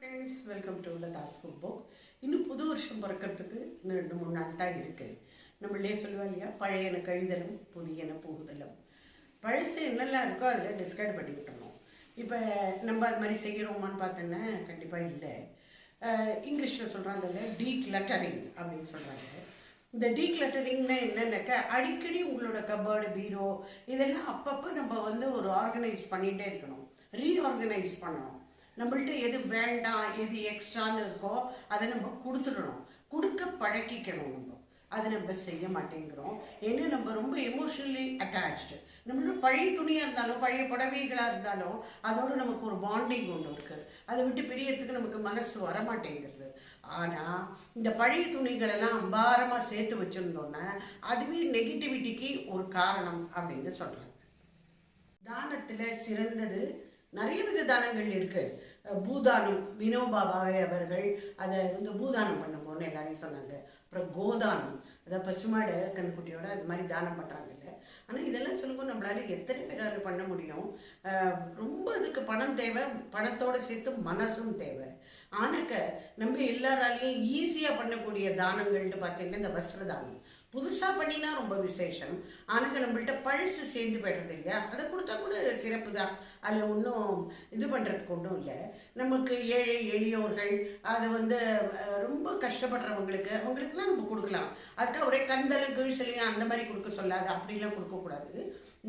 Friends, welcome to Latha's cook book. இன்னும் புது வருஷம் பிறக்கிறதுக்கு இன்னும் 2-3 நாள் தான் இருக்குது. நம்மளே சொல்லுவா இல்லையா, பழையன கழிதலும் புதியன புகுதலும். பழசு என்னெல்லாம் இருக்கோ அதில் டிஸ்கார்ட் பண்ணி விட்டுறணும். இப்போ நம்ம அது மாதிரி செய்கிறோமான்னு பார்த்தோன்னா கண்டிப்பாக இல்லை. இங்கிலீஷில் சொல்கிறாங்க இல்லை, டீக்ளட்டரிங் அப்படின்னு சொல்கிறாங்க. இந்த டீக்ளட்டரிங்னா என்னென்னாக்கா, அடிக்கடி உங்களோட கபோர்டு, பீரோ இதெல்லாம் அப்பப்போ நம்ம ஒரு ஆர்கனைஸ் பண்ணிகிட்டே இருக்கணும், ரீஆர்கனைஸ் பண்ணணும். நம்மள்ட்ட எது வேண்டாம், எது எக்ஸ்ட்ரான்னு இருக்கோ அதை நம்ம கொடுத்துடணும், கொடுக்க பழக்கிக்கணும். அதை நம்ம செய்ய மாட்டேங்கிறோம். ஏன்னா நம்ம ரொம்ப எமோஷனலி அட்டாச்சு. நம்மளோட பழைய துணியாக இருந்தாலும், பழைய புடவைகளாக இருந்தாலும் அதோடு நமக்கு ஒரு பாண்டிங் ஒன்று இருக்குது. அதை விட்டு பிரியறதுக்கு நமக்கு மனசு வரமாட்டேங்கிறது. ஆனால் இந்த பழைய துணிகளெல்லாம் அம்பாரமாக சேர்த்து வச்சுருந்தோன்னா அதுவே நெகட்டிவிட்டிக்கு ஒரு காரணம் அப்படின்னு சொல்கிறாங்க. தானத்தில் சிறந்தது நிறைய வித தானங்கள் இருக்குது. பூதானம், வினோபாபாவே அவர்கள் அதை பூதானம் பண்ணும்போது எல்லாரையும் சொன்னாங்க. அப்புறம் கோதானம், அதாவது பசுமாடு கண்ணுக்குட்டியோட அது மாதிரி தானம் பண்ணுறாங்கல்ல. ஆனால் இதெல்லாம் சொல்லும்போது நம்மளால எத்தனை பேரால் பண்ண முடியும்? ரொம்ப அதுக்கு பணம் தேவை, பணத்தோடு சேர்த்து மனசும் தேவை. ஆனாக்க நம்ம எல்லாராலையும் ஈஸியாக பண்ணக்கூடிய தானங்கள்னு பார்த்தீங்கன்னா இந்த வஸ்திர தானம். புதுசாக பண்ணினா ரொம்ப விசேஷம். ஆனால் நம்மள்கிட்ட பழசு சேர்ந்து போய்டுறது இல்லையா, அதை கொடுத்தா கூட சிறப்பு தான். அதில் ஒன்றும் இது பண்ணுறதுக்கு ஒன்றும் இல்லை. நமக்கு ஏழை எளியோர்கள், அது ரொம்ப கஷ்டப்படுறவங்களுக்கு, அவங்களுக்குலாம் நம்ம கொடுக்கலாம். அதுக்காக ஒரே கந்தலும் கிழிசலையும் அந்த மாதிரி கொடுக்க சொல்லாது, அப்படிலாம் கொடுக்கக்கூடாது.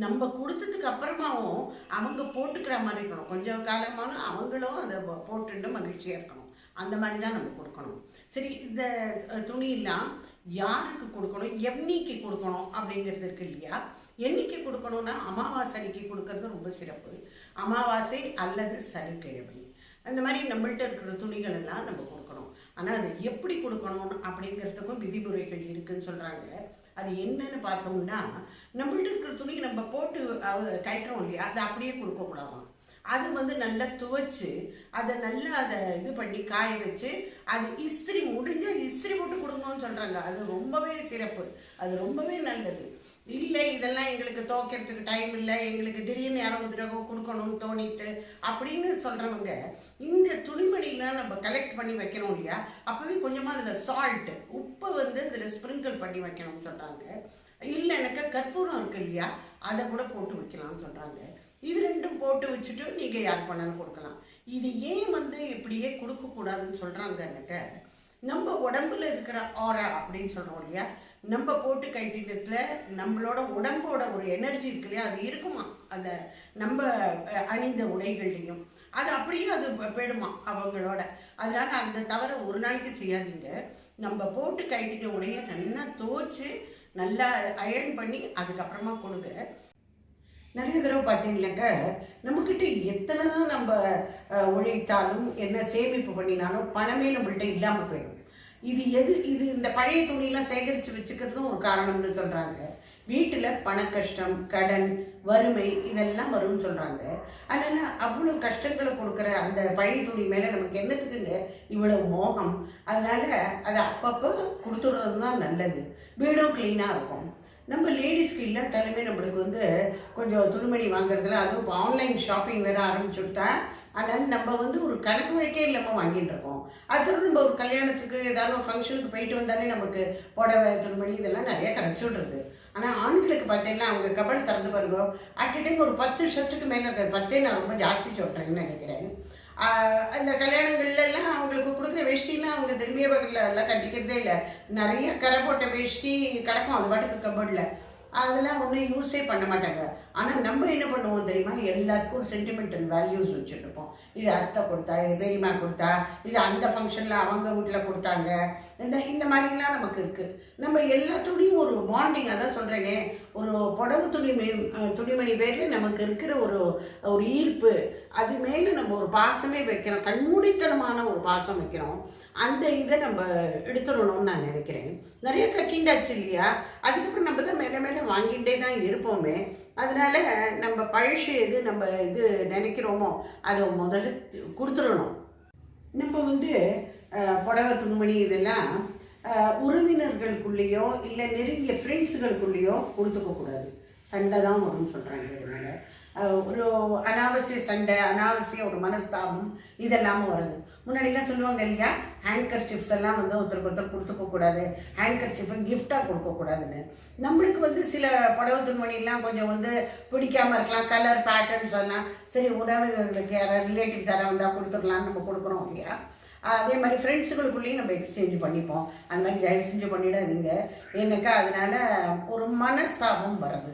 நம்ம கொடுத்ததுக்கு அப்புறமாவும் அவங்க போட்டுக்கிற மாதிரி இருக்கணும். கொஞ்சம் காலமான அவங்களும் அதை போட்டுட்டு மகிழ்ச்சியாக இருக்கணும். அந்த மாதிரி தான் நம்ம கொடுக்கணும். சரி, இந்த துணியெல்லாம் யாருக்கு கொடுக்கணும், என்னைக்கு கொடுக்கணும் அப்படிங்கிறது இருக்கு இல்லையா. என்னைக்கு கொடுக்கணும்னா அமாவாசைக்கு கொடுக்கறது ரொம்ப சிறப்பு. அமாவாசை அல்லது சனிக்கிழமை அந்த மாதிரி நம்மள்கிட்ட இருக்கிற துணிகள் எல்லாம் நம்ம கொடுக்கணும். ஆனால் அது எப்படி கொடுக்கணும் அப்படிங்கிறதுக்கும் விதிமுறைகள் இருக்குன்னு சொல்கிறாங்க. அது என்னன்னு பார்த்தோம்னா, நம்மள்ட்ட இருக்கிற துணியை நம்ம போட்டு கட்டுறோம் இல்லையா, அதை அப்படியே கொடுக்கக்கூடாதான். அது நல்லா துவைச்சு அதை நல்லா அதை இது பண்ணி காய வச்சு அது இஸ்திரி முடிஞ்சால் இஸ்திரி போட்டு கொடுங்கன்னு சொல்கிறாங்க. அது ரொம்பவே சிறப்பு, அது ரொம்பவே நல்லது. இல்லை இதெல்லாம் எங்களுக்கு துவைக்கிறதுக்கு டைம் இல்லை, எங்களுக்கு திடீர்னு யாரும் தடவை கொடுக்கணும்னு தோணிட்டு அப்படின்னு சொல்கிறவங்க இந்த துணிமணிலாம் நம்ம கலெக்ட் பண்ணி வைக்கணும் இல்லையா, அப்போவே கொஞ்சமாக அதில் சால்ட்டு, உப்பை அதில் ஸ்ப்ரிங்கிள் பண்ணி வைக்கணும்னு சொல்கிறாங்க. இல்லை எனக்கு கற்பூரம் இருக்கு இல்லையா, அதை கூட போட்டு வைக்கலாம்னு சொல்கிறாங்க. இது ரெண்டும் போட்டு வச்சுட்டு நீங்கள் யார் பண்ணாலும் கொடுக்கலாம். இது ஏன் இப்படியே கொடுக்கக்கூடாதுன்னு சொல்கிறாங்கன்னாக்க, நம்ம உடம்புல இருக்கிற ஆரா அப்படின்னு சொல்கிறோம் இல்லையா, நம்ம போட்டு கைட்டிட்டத்துல நம்மளோட உடம்போட ஒரு எனர்ஜி இருக்கு இல்லையா, அது இருக்குமா அந்த நம்ம அணிந்த உடைகள்லையும், அது அப்படியே அது போயிடுமா அவங்களோட. அதனால அந்த தவிர ஒரு நாளைக்கு செய்யாதீங்க. நம்ம போட்டு கைட்டிட்ட உடைய நல்லா துவைச்சு நல்லா அயர்ன் பண்ணி அதுக்கப்புறமா கொடுங்க. நிறைய தடவை பார்த்தீங்கன்னாக்க, நம்மக்கிட்ட எத்தனை நம்ம உழைத்தாலும் என்ன சேமிப்பு பண்ணினாலும் பணமே நம்மள்கிட்ட இல்லாமல் போயிடும். இது இந்த பழைய துணியெல்லாம் சேகரித்து வச்சுக்கிறதும் ஒரு காரணம்னு சொல்கிறாங்க. வீட்டில் பண கஷ்டம், கடன், வறுமை இதெல்லாம் வரும்னு சொல்கிறாங்க. அதனால் அவ்வளோ கஷ்டங்களை கொடுக்குற அந்த பழைய துணி மேலே நமக்கு என்னத்துக்குங்க இவ்வளோ மோகம்? அதனால் அதை அப்பப்போ கொடுத்துடுறது தான் நல்லது. வீடும் க்ளீனாக இருக்கும். நம்ம லேடிஸ்க்கு இல்லாட்டாலுமே நம்மளுக்கு கொஞ்சம் துணிமணி வாங்குறதுல, அதுவும் ஆன்லைன் ஷாப்பிங் வேறு ஆரம்பிச்சுட்டா, அதனால் நம்ம ஒரு கணக்கு வழக்கே இல்லாமல் வாங்கிட்டு இருக்கோம். அதோட நம்ம ஒரு கல்யாணத்துக்கு ஏதாவது ஒரு ஃபங்க்ஷனுக்கு போயிட்டு வந்தாலே நமக்கு புடவை, துணிமணி இதெல்லாம் நிறையா கிடச்சிடுறது. ஆனால் ஆண்களுக்கு பார்த்தீங்கன்னா அவங்க கபல் திறந்து பாருங்க, அட் டைம் ஒரு 10 ஷர்ட்டுக்கு மேலே, 10 நான் ரொம்ப ஜாஸ்தி சொல்கிறேன்னு நினைக்கிறேன். அந்த கல்யாணங்கள்லாம் அவங்களுக்கு கொடுக்குற வேஷ்டிலாம் அவங்க திரும்பிய பக்கத்தில் எல்லாம் கட்டிக்கிறதே இல்லை. நிறைய கரை போட்ட வேஷ்டி கிடக்கும் அது பாட்டுக்கு கபோர்டில், அதெல்லாம் ஒன்றும் யூஸே பண்ண மாட்டாங்க. ஆனால் நம்ம என்ன பண்ணுவோம் தெரியுமா, எல்லாத்துக்கும் ஒரு சென்டிமெண்டல் வேல்யூஸ் வச்சுருப்போம். இது அத்தை கொடுத்தா, இது பெரியம்மா கொடுத்தா, இது அந்த ஃபங்க்ஷனில் அவங்க வீட்டில் கொடுத்தாங்க, இந்த மாதிரிலாம் நமக்கு இருக்குது. நம்ம எல்லாத்துலேயும் ஒரு பாண்டிங், அதான் சொல்கிறேனே, ஒரு புடவு துணிமணி பேரில் நமக்கு இருக்கிற ஒரு ஈர்ப்பு, அது மேலே நம்ம ஒரு பாசமே வைக்கிறோம், கண்மூடித்தனமான ஒரு பாசம் வைக்கிறோம். அந்த இதை நம்ம எடுத்துடணும்னு நான் நினைக்கிறேன். நிறைய கட்டிண்டாச்சு இல்லையா, அதுக்கப்புறம் நம்ம தான் மேலே மேலே வாங்கிட்டே தான் இருப்போமே. அதனால் நம்ம பழசு எது நம்ம இது நினைக்கிறோமோ அதை முதல்ல கொடுத்துடணும். நம்ம புடவை துணிமணி இதெல்லாம் உறவினர்களுக்குள்ளேயோ இல்லை நெருங்கிய ஃப்ரெண்ட்ஸுகளுக்குள்ளேயோ கொடுத்துக்கக்கூடாது. சண்டை தான் வரும்னு சொல்கிறாங்க. இதனால் ஒரு அனாவசிய சண்டை, அனாவசிய ஒரு மனஸ்தாபம் இதெல்லாமும் வருது. முன்னாடிலாம் சொல்லுவாங்க இல்லையா, ஹேண்ட் கர்ச்சிப்ஸ் எல்லாம் வந்து ஒருத்தருக்கு ஒருத்தர் கொடுத்துக்கக்கூடாது, ஹேண்ட் கர்ச்சிப்பை கிஃப்டாக கொடுக்கக்கூடாதுன்னு. நம்மளுக்கு வந்து சில புடவை துணிமணிலாம் கொஞ்சம் வந்து பிடிக்காமல் இருக்கலாம், கலர் பேட்டர்ன்ஸ் எல்லாம் சரி உறவினர்களுக்கு யாராவது ரிலேட்டிவ்ஸ் யாராவது வந்தால் கொடுத்துக்கலான்னு நம்ம கொடுக்குறோம் இல்லையா. அதே மாதிரி ஃப்ரெண்ட்ஸுகளுக்குள்ளேயும் நம்ம எக்ஸ்சேஞ்ச் பண்ணிப்போம். அந்த மாதிரி தயவு செஞ்சு பண்ணிடாதீங்க. ஏன்னாக்கா அதனால ஒரு மனஸ்தாபம் வருது.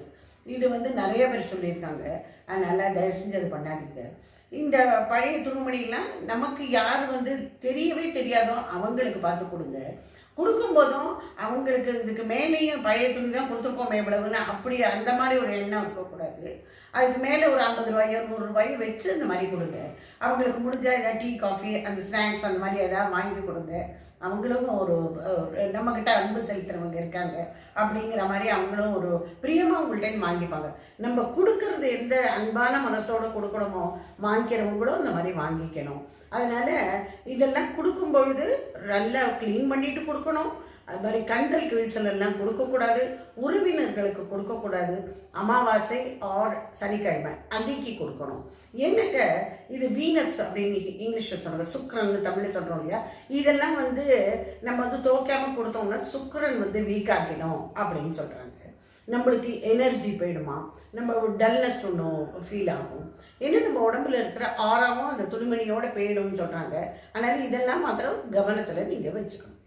இது வந்து நிறைய பேர் சொல்லியிருக்காங்க. அதனால் தயவு செஞ்சு அது பண்ணாதீங்க. இந்த பழைய துணிமணிலாம் நமக்கு யார் வந்து தெரியவே தெரியாதோ அவங்களுக்கு பார்த்து கொடுங்க. கொடுக்கும்போதும் அவங்களுக்கு இதுக்கு மேலேயும் பழைய துணி தான் கொடுத்துருக்கோம் எவ்வளவுன்னு அப்படி அந்த மாதிரி ஒரு எண்ணம் இருக்கக்கூடாது. அதுக்கு மேலே ஒரு 50 ரூபாயோ 100 ரூபாயோ வச்சு இந்த மாதிரி கொடுங்க. அவங்களுக்கு முடிஞ்சால் ஏதாவது டீ காஃபி அந்த ஸ்நாக்ஸ் அந்த மாதிரி ஏதாவது வாங்கி கொடுங்க. அவங்களும் ஒரு நம்மக்கிட்ட அன்பு செலுத்துறவங்க இருக்காங்க அப்படிங்கிற மாதிரி அவங்களும் ஒரு பிரியமாக உங்கள்கிட்ட வாங்கிப்பாங்க. நம்ம கொடுக்கறது எந்த அன்பான மனசோடு கொடுக்கணுமோ வாங்கிக்கிறவங்களும் இந்த மாதிரி வாங்கிக்கணும். அதனால் இதெல்லாம் கொடுக்கும் பொழுது நல்லா க்ளீன் பண்ணிட்டு கொடுக்கணும். அது மாதிரி கந்தல் கிழிசலெல்லாம் கொடுக்கக்கூடாது, உறவினர்களுக்கு கொடுக்கக்கூடாது. அமாவாசை ஆர் சனிக்கிழமை அன்னைக்கு கொடுக்கணும். ஏன்னாக்க இது வீனஸ் அப்படின்னு இங்கிலீஷில் சொல்கிறாங்க, சுக்கிரன் தமிழில் சொல்கிறோம் இல்லையா. இதெல்லாம் வந்து நம்ம வந்து துவைக்காமல் கொடுத்தோம்னா சுக்கிரன் வந்து வீக் ஆகிடும் அப்படின்னு சொல்கிறாங்க. நம்மளுக்கு எனர்ஜி போயிடுமா, நம்ம ஒரு டல்னஸ் ஒன்றும் ஃபீல் ஆகும். ஏன்னா நம்ம உடம்புல இருக்கிற ஆறாவும் அந்த துணிமணியோட போயிடும்னு சொல்கிறாங்க. அதனால் இதெல்லாம் மாத்திரம் கவனத்தில் நீங்கள் வச்சுக்கணும்.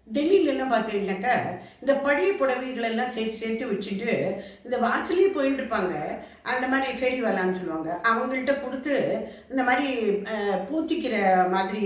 டெல்லியிலலாம் பார்த்தீங்கன்னாக்கா இந்த பழைய புடவைகள் எல்லாம் சேர்த்து வச்சுட்டு இந்த வாசலே போயிட்டு இருப்பாங்க. அந்த மாதிரி ஃபேரி வாலான்னு சொல்லுவாங்க, அவங்கள்ட்ட கொடுத்து இந்த மாதிரி பூத்திக்கிற மாதிரி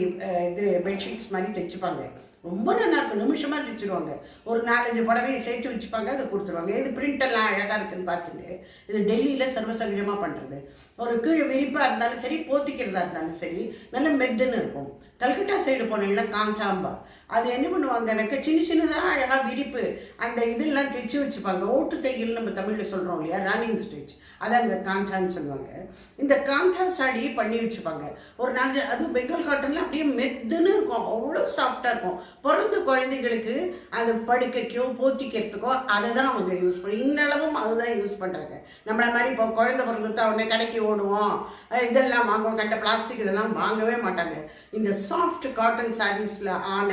இது பெட்ஷீட்ஸ் மாதிரி தைச்சிப்பாங்க. ரொம்ப நல்லா இருக்கும், நிமிஷமாக தைச்சிடுவாங்க. ஒரு 4-5 புடவையை சேர்த்து வச்சுப்பாங்க, அதை கொடுத்துருவாங்க. இது பிரிண்டெல்லாம் அழகாக இருக்குன்னு பார்த்துட்டு இது டெல்லியில் சர்வசகஜமாக பண்ணுறது. ஒரு கீழே விரிப்பாக இருந்தாலும் சரி, போத்திக்கிறதா இருந்தாலும் சரி, நல்ல மெத்துன்னு இருக்கும். கல்கட்டா சைடு போனீங்கன்னா காஞ்சாம்பா அது என்ன பண்ணுவாங்க, எனக்கு சின்னதாக அழகாக விரிப்பு அந்த இதெல்லாம் தைச்சி வச்சுப்பாங்க. ஓட்டு தையல் நம்ம தமிழில் சொல்கிறோம் இல்லையா, ரன்னிங் ஸ்டிச், அதை அங்கே காஞ்சான்னு சொல்லுவாங்க. இந்த காஞ்சா சாடி பண்ணி வச்சுப்பாங்க. ஒரு 4 அதுவும் பெங்கால் காட்டன்லாம் அப்படியே மெத்துன்னு இருக்கும், அவ்வளோ சாஃப்டாக இருக்கும். பிறந்த குழந்தைகளுக்கு அது படுக்கைக்கோ போத்திக்கிறதுக்கோ அதை தான் அவங்க யூஸ் பண்ணி இன்னளவும் அதுதான் யூஸ் பண்ணுறாங்க. நம்மளை மாதிரி இப்போ குழந்தை பிறகுத்தா உடனே கடைக்கு ஓடுவோம், இதெல்லாம் வாங்குவோம், கண்ட பிளாஸ்டிக் இதெல்லாம் வாங்கவே மாட்டாங்க. இந்த சாஃப்ட் காட்டன் சாரீஸில் ஆன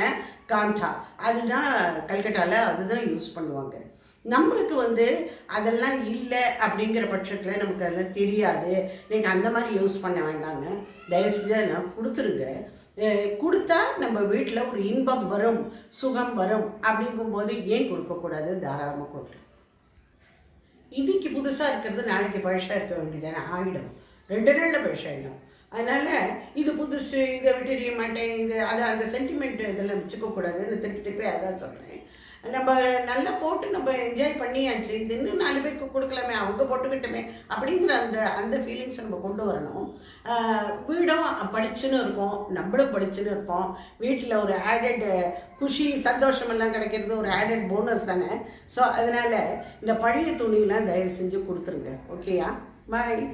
காந்தா அதுதான் கல்கட்டாவில் அதுதான் யூஸ் பண்ணுவாங்க. நம்மளுக்கு வந்து அதெல்லாம் இல்லை அப்படிங்கிற பட்சத்தில் நமக்கு அதெல்லாம் தெரியாது, நீங்கள் அந்த மாதிரி யூஸ் பண்ண வேண்டாங்க. தயவுசெய்து அதெல்லாம் கொடுத்துருங்க. கொடுத்தா நம்ம வீட்டில் ஒரு இன்பம் வரும், சுகம் வரும். அப்படிங்கும்போது ஏன் கொடுக்கக்கூடாது, தாராளமாக கொடுத்து. இன்னைக்கு புதுசாக இருக்கிறது நாளைக்கு பழசாக இருக்க வேண்டியதானே, ஆகிடும். 2 நாளில் பழசாகிடும். அதனால் இது புதுசு, இதை விட்டுறிய மாட்டேன், இது அது அந்த சென்டிமெண்ட் இதெல்லாம் வச்சுக்கக்கூடாதுன்னு திருப்பி அதான் சொல்கிறேன். நம்ம நல்லா போட்டு நம்ம என்ஜாய் பண்ணியாச்சு, இது இன்னும் 4 பேருக்கு கொடுக்கலாமே, அவங்க போட்டுக்கிட்டோமே அப்படிங்கிற அந்த ஃபீலிங்ஸை நம்ம கொண்டு வரணும். வீடும் பளிச்சுன்னு இருக்கும், நம்மளும் பளிச்சுன்னு இருப்போம். வீட்டில் ஒரு ஆடட் குஷி சந்தோஷமெல்லாம் கிடைக்கிறது ஒரு ஆடட் போனஸ் தானே. ஸோ அதனால் இந்த பழைய துணியெலாம் தயவு செஞ்சு கொடுத்துருங்க. ஓகேயா, பாய்.